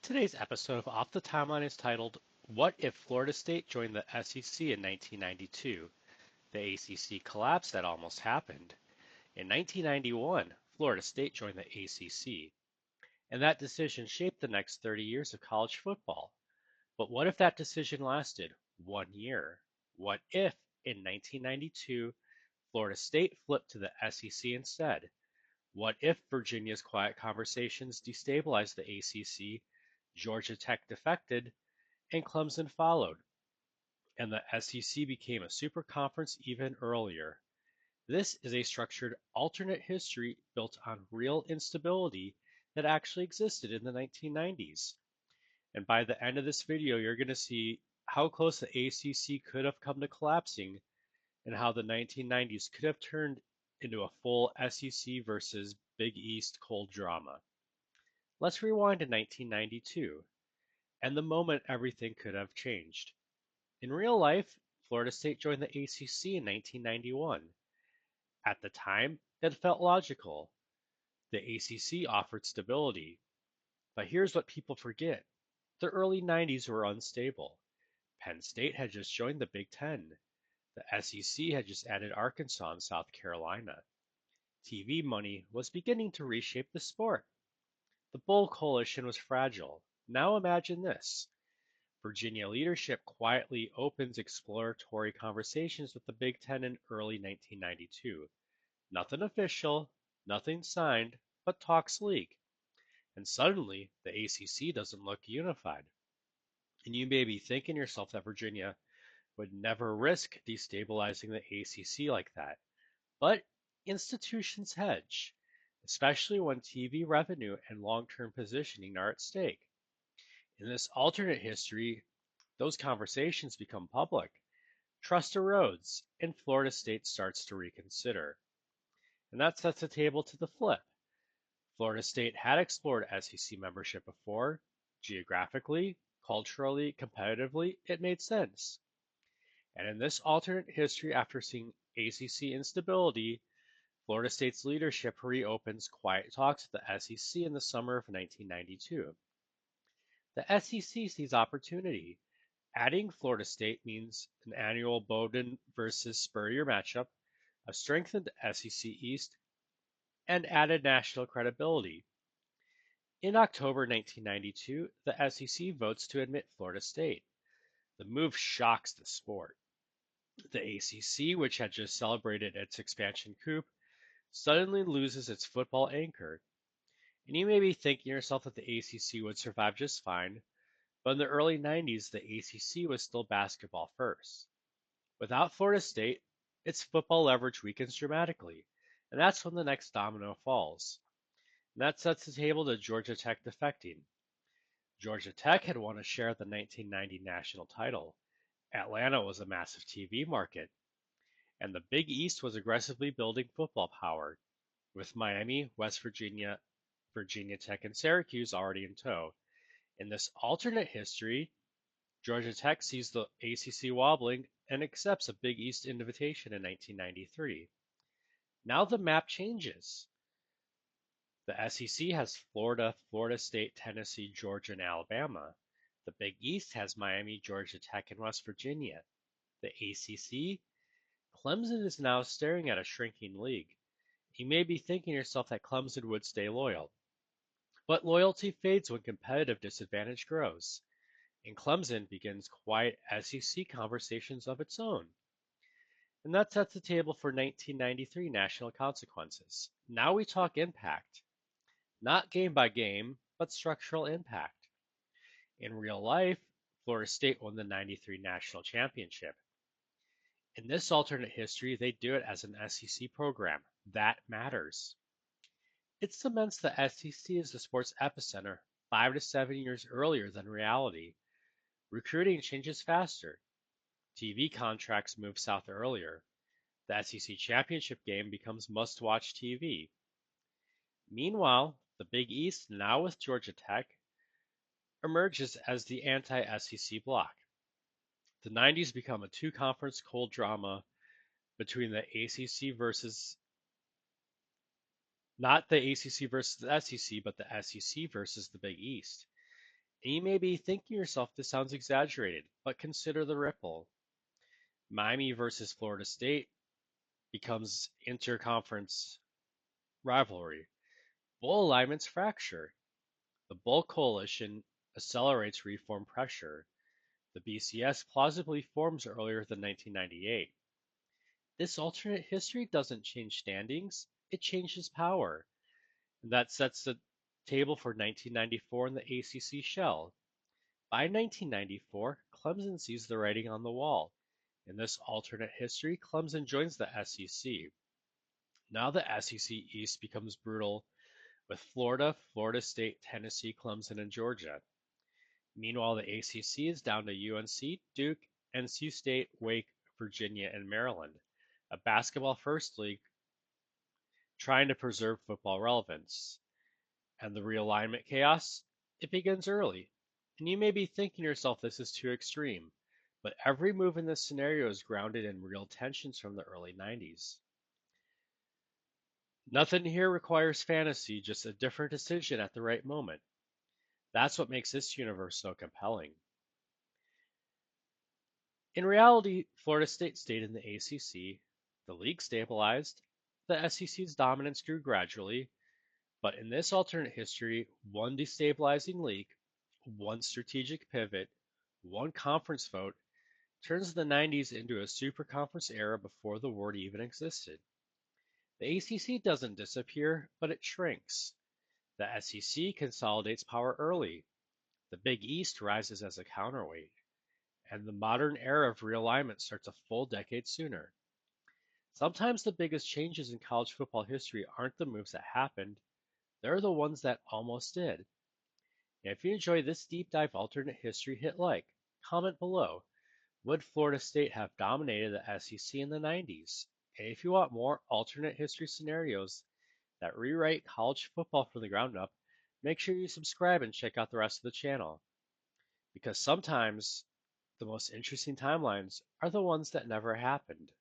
Today's episode of Off the Timeline is titled, What if Florida State joined the SEC in 1992? The ACC collapse that almost happened. In 1991, Florida State joined the ACC, and that decision shaped the next 30 years of college football. But what if that decision lasted 1 year? What if, in 1992, Florida State flipped to the SEC instead? What if Virginia's quiet conversations destabilized the ACC, Georgia Tech defected, and Clemson followed, and the SEC became a superconference even earlier? This is a structured alternate history built on real instability that actually existed in the 1990s. And by the end of this video, you're going to see how close the ACC could have come to collapsing and how the 1990s could have turned into a full SEC versus Big East cold drama. Let's rewind to 1992 and the moment everything could have changed. In real life, Florida State joined the ACC in 1991. At the time, it felt logical. The ACC offered stability. But here's what people forget. The early 90s were unstable. Penn State had just joined the Big Ten. The SEC had just added Arkansas and South Carolina. TV money was beginning to reshape the sport. The Bull Coalition was fragile. Now imagine this. Virginia leadership quietly opens exploratory conversations with the Big Ten in early 1992. Nothing official, nothing signed, but talks leak. And suddenly, the ACC doesn't look unified. And you may be thinking to yourself that Virginia would never risk destabilizing the ACC like that. But institutions hedge, especially when TV revenue and long-term positioning are at stake. In this alternate history, those conversations become public. Trust erodes, and Florida State starts to reconsider. And that sets the table to the flip. Florida State had explored SEC membership before. Geographically, culturally, competitively, it made sense. And in this alternate history, after seeing ACC instability, Florida State's leadership reopens quiet talks with the SEC in the summer of 1992. The SEC sees opportunity. Adding Florida State means an annual Bowdoin versus Spurrier matchup, a strengthened SEC East, and added national credibility. In October 1992, the SEC votes to admit Florida State. The move shocks the sport. The ACC, which had just celebrated its expansion coup, suddenly loses its football anchor. And you may be thinking to yourself that the ACC would survive just fine, but in the early 90s, the ACC was still basketball first. Without Florida State, its football leverage weakens dramatically, and that's when the next domino falls. And that sets the table to Georgia Tech defecting. Georgia Tech had won a share of the 1990 national title. Atlanta was a massive TV market, and the Big East was aggressively building football power, with Miami, West Virginia, Virginia Tech, and Syracuse already in tow. In this alternate history, Georgia Tech sees the ACC wobbling and accepts a Big East invitation in 1993. Now the map changes. The SEC has Florida, Florida State, Tennessee, Georgia, and Alabama. The Big East has Miami, Georgia Tech, and West Virginia. The ACC, Clemson is now staring at a shrinking league. You may be thinking to yourself that Clemson would stay loyal. But loyalty fades when competitive disadvantage grows, and Clemson begins quiet SEC conversations of its own. And that sets the table for 1993 national consequences. Now we talk impact. Not game by game, but structural impact. In real life, Florida State won the 93 national championship. In this alternate history, they do it as an SEC program. That matters. It cements the SEC as the sports epicenter 5 to 7 years earlier than reality. Recruiting changes faster. TV contracts move south earlier. The SEC championship game becomes must-watch TV. Meanwhile, the Big East, now with Georgia Tech, emerges as the anti-SEC bloc. The 90s become a two-conference cold drama between the ACC versus, not the ACC versus the SEC, but the SEC versus the Big East. And you may be thinking to yourself, this sounds exaggerated, but consider the ripple. Miami versus Florida State becomes interconference rivalry. Bowl alignments fracture. The Bull Coalition accelerates reform pressure. The BCS plausibly forms earlier than 1998. This alternate history doesn't change standings, it changes power. And that sets the table for 1994 in the ACC shell. By 1994, Clemson sees the writing on the wall. In this alternate history, Clemson joins the SEC. Now the SEC East becomes brutal with Florida, Florida State, Tennessee, Clemson, and Georgia. Meanwhile, the ACC is down to UNC, Duke, NC State, Wake, Virginia, and Maryland, a basketball-first league trying to preserve football relevance. And the realignment chaos? It begins early. And you may be thinking to yourself this is too extreme, but every move in this scenario is grounded in real tensions from the early 90s. Nothing here requires fantasy, just a different decision at the right moment. That's what makes this universe so compelling. In reality, Florida State stayed in the ACC, the league stabilized, the SEC's dominance grew gradually, but in this alternate history, one destabilizing leak, one strategic pivot, one conference vote turns the 90s into a superconference era before the word even existed. The ACC doesn't disappear, but it shrinks. The SEC consolidates power early. The Big East rises as a counterweight. And the modern era of realignment starts a full decade sooner. Sometimes the biggest changes in college football history aren't the moves that happened, they're the ones that almost did. And if you enjoy this deep dive alternate history, hit like. Comment below. Would Florida State have dominated the SEC in the 90s? And if you want more alternate history scenarios that rewrite college football from the ground up, make sure you subscribe and check out the rest of the channel. Because sometimes the most interesting timelines are the ones that never happened.